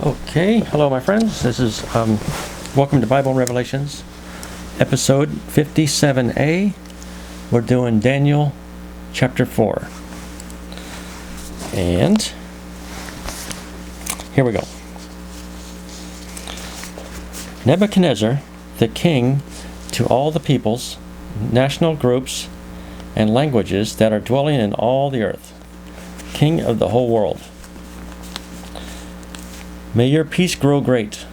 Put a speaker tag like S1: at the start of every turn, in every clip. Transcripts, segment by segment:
S1: Okay, hello my friends. This is welcome to Bible and Revelations, episode 57a. We're doing Daniel chapter 4. And here we go. Nebuchadnezzar, the king, to all the peoples, national groups, and languages that are dwelling in all the earth, king of the whole world. May your peace grow great.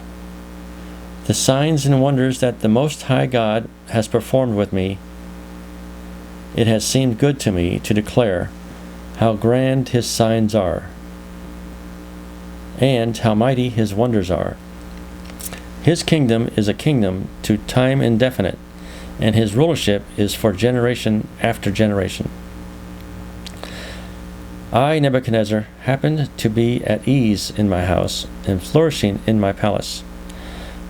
S1: The signs and wonders that the Most High God has performed with me, it has seemed good to me to declare how grand His signs are, and how mighty His wonders are. His kingdom is a kingdom to time indefinite, and His rulership is for generation after generation. I, Nebuchadnezzar, happened to be at ease in my house and flourishing in my palace.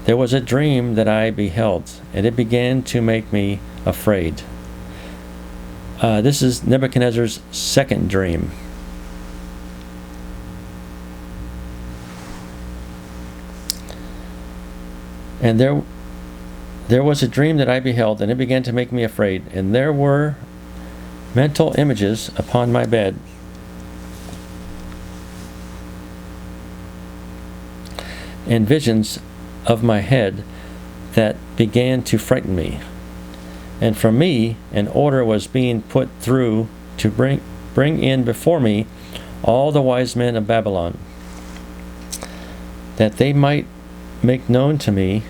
S1: There was a dream that I beheld, and it began to make me afraid. This is Nebuchadnezzar's second dream. And there was a dream that I beheld, and it began to make me afraid. And there were mental images upon my bed, and visions of my head that began to frighten me. And from me an order was being put through to bring in before me all the wise men of Babylon, that they might make known to me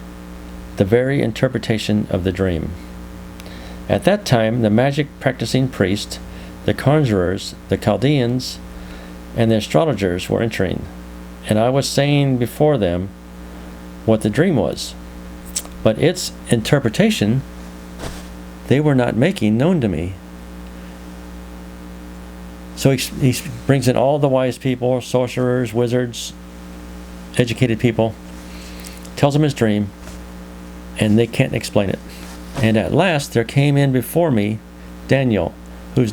S1: the very interpretation of the dream. At that time the magic practicing priests, the conjurers, the Chaldeans, and the astrologers were entering, and I was saying before them what the dream was, but its interpretation they were not making known to me. So he brings in all the wise people, sorcerers, wizards, educated people, tells them his dream, and they can't explain it. And at last there came in before me Daniel, whose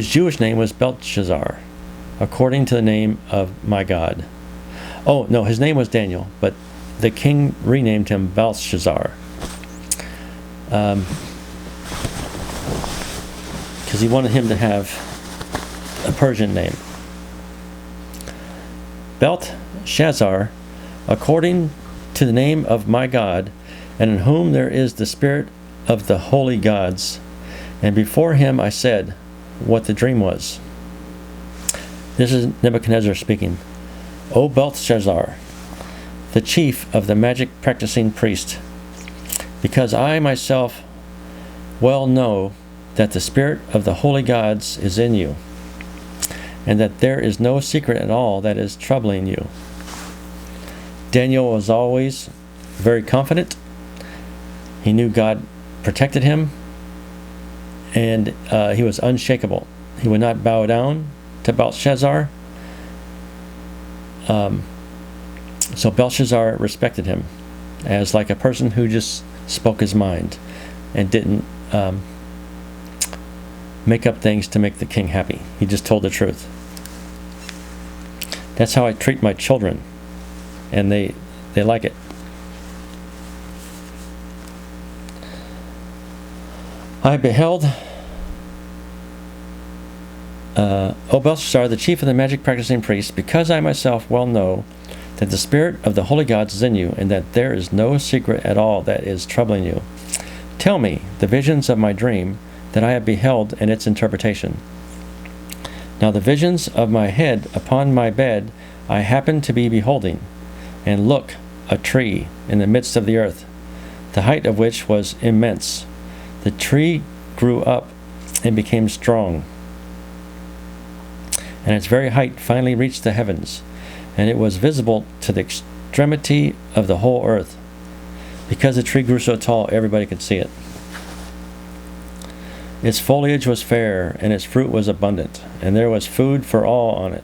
S1: Jewish name was Belshazzar, according to the name of my God. Oh, no, his name was Daniel, but the king renamed him Belshazzar. Because he wanted him to have a Persian name. Belshazzar, according to the name of my God, and in whom there is the spirit of the holy gods. And before him I said what the dream was. This is Nebuchadnezzar speaking. O Belshazzar, the chief of the magic practicing priest, because I myself well know that the spirit of the holy gods is in you, and that there is no secret at all that is troubling you. Daniel was always very confident. He knew God protected him, and he was unshakable. He would not bow down to Belshazzar. So Belshazzar respected him as like a person who just spoke his mind and didn't make up things to make the king happy. He just told the truth. That's how I treat my children, and they like it. I beheld O Belshazzar, the chief of the magic practicing priests, because I myself well know that the spirit of the holy gods is in you, and that there is no secret at all that is troubling you. Tell me the visions of my dream that I have beheld and its interpretation. Now the visions of my head upon my bed I happened to be beholding, and look, a tree in the midst of the earth, the height of which was immense. The tree grew up and became strong, and its very height finally reached the heavens, and it was visible to the extremity of the whole earth. Because the tree grew so tall, everybody could see it. Its foliage was fair, and its fruit was abundant, and there was food for all on it.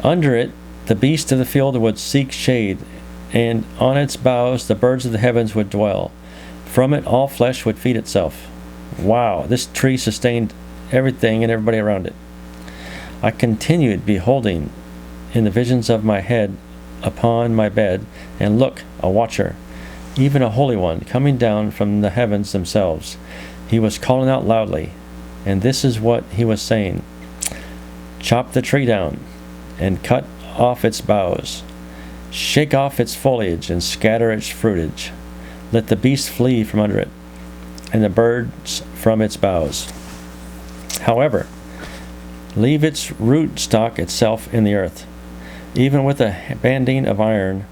S1: Under it the beasts of the field would seek shade, and on its boughs the birds of the heavens would dwell. From it all flesh would feed itself. Wow, this tree sustained everything and everybody around it. I continued beholding in the visions of my head upon my bed, and look, a watcher, even a holy one, coming down from the heavens themselves. He was calling out loudly, and this is what he was saying: chop the tree down, and cut off its boughs. Shake off its foliage, and scatter its fruitage. Let the beasts flee from under it, and the birds from its boughs. However, leave its root stock itself in the earth, even with a banding of iron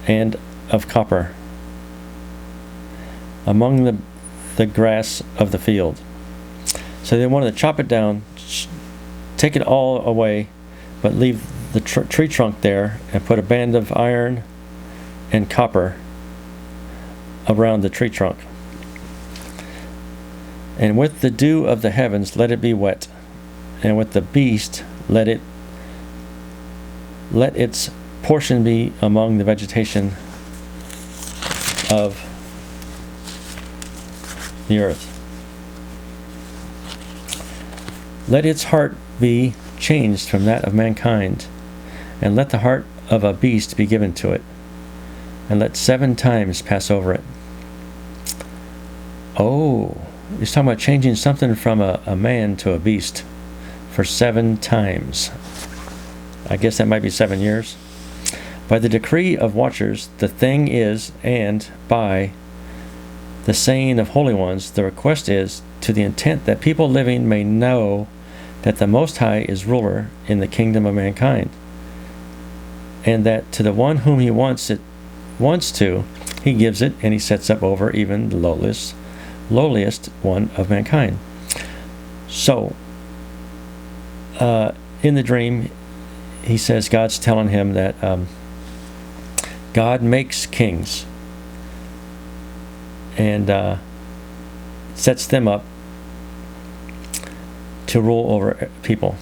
S1: and of copper, among the grass of the field. So they wanted to chop it down, take it all away, but leave the tree trunk there, and put a band of iron and copper around the tree trunk. And with the dew of the heavens let it be wet, and with the beast let its portion be among the vegetation of the earth. Let its heart be changed from that of mankind, and let the heart of a beast be given to it, and let 7 times pass over it. Oh, he's talking about changing something from a man to a beast for 7 times. I guess that might be 7 years. By the decree of watchers, the thing is, and by the saying of holy ones, the request is, to the intent that people living may know that the Most High is ruler in the kingdom of mankind, and that to the one whom he wants to, he gives it, and he sets up over even the lowliest one of mankind. So, in the dream, he says God's telling him that God makes kings and sets them up to rule over people.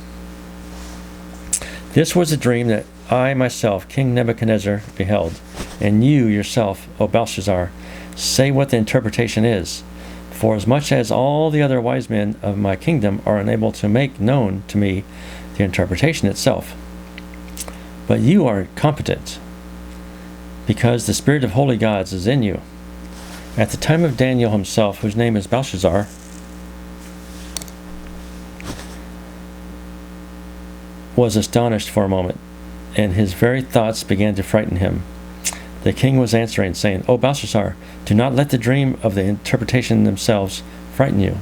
S1: This was a dream that I myself, King Nebuchadnezzar, beheld, and you yourself, O Belshazzar, say what the interpretation is. For as much as all the other wise men of my kingdom are unable to make known to me the interpretation itself. But you are competent, because the spirit of holy gods is in you. At the time of Daniel himself, whose name is Belshazzar, was astonished for a moment, and his very thoughts began to frighten him. The king was answering, saying, O Belshazzar, do not let the dream of the interpretation themselves frighten you.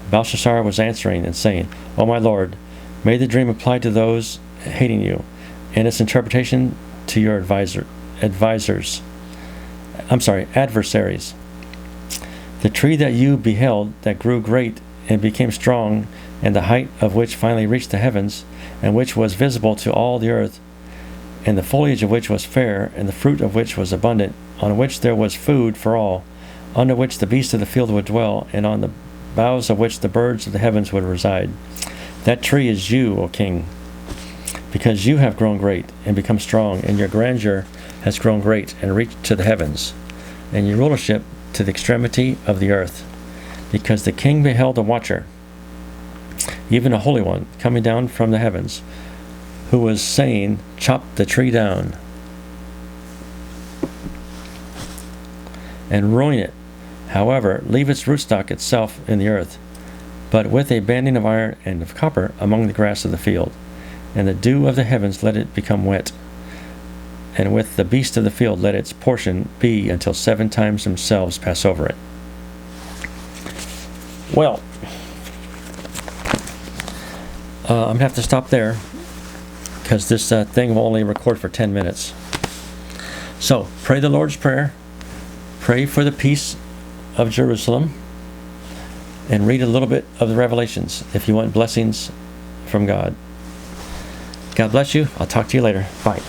S1: Belshazzar was answering and saying, O my lord, may the dream apply to those hating you, and its interpretation to your adversaries. The tree that you beheld, that grew great and became strong, and the height of which finally reached the heavens, and which was visible to all the earth, and the foliage of which was fair, and the fruit of which was abundant, on which there was food for all, under which the beasts of the field would dwell, and on the boughs of which the birds of the heavens would reside. That tree is you, O king, because you have grown great and become strong, and your grandeur has grown great and reached to the heavens, and your rulership to the extremity of the earth. Because the king beheld a watcher, even a holy one, coming down from the heavens, who was saying, chop the tree down and ruin it. However, leave its rootstock itself in the earth, but with a banding of iron and of copper among the grass of the field. And the dew of the heavens let it become wet, and with the beast of the field let its portion be until 7 times themselves pass over it. Well, I'm going to have to stop there, because this thing will only record for 10 minutes. So, pray the Lord's Prayer, pray for the peace of Jerusalem, and read a little bit of the Revelations if you want blessings from God. God bless you. I'll talk to you later. Bye.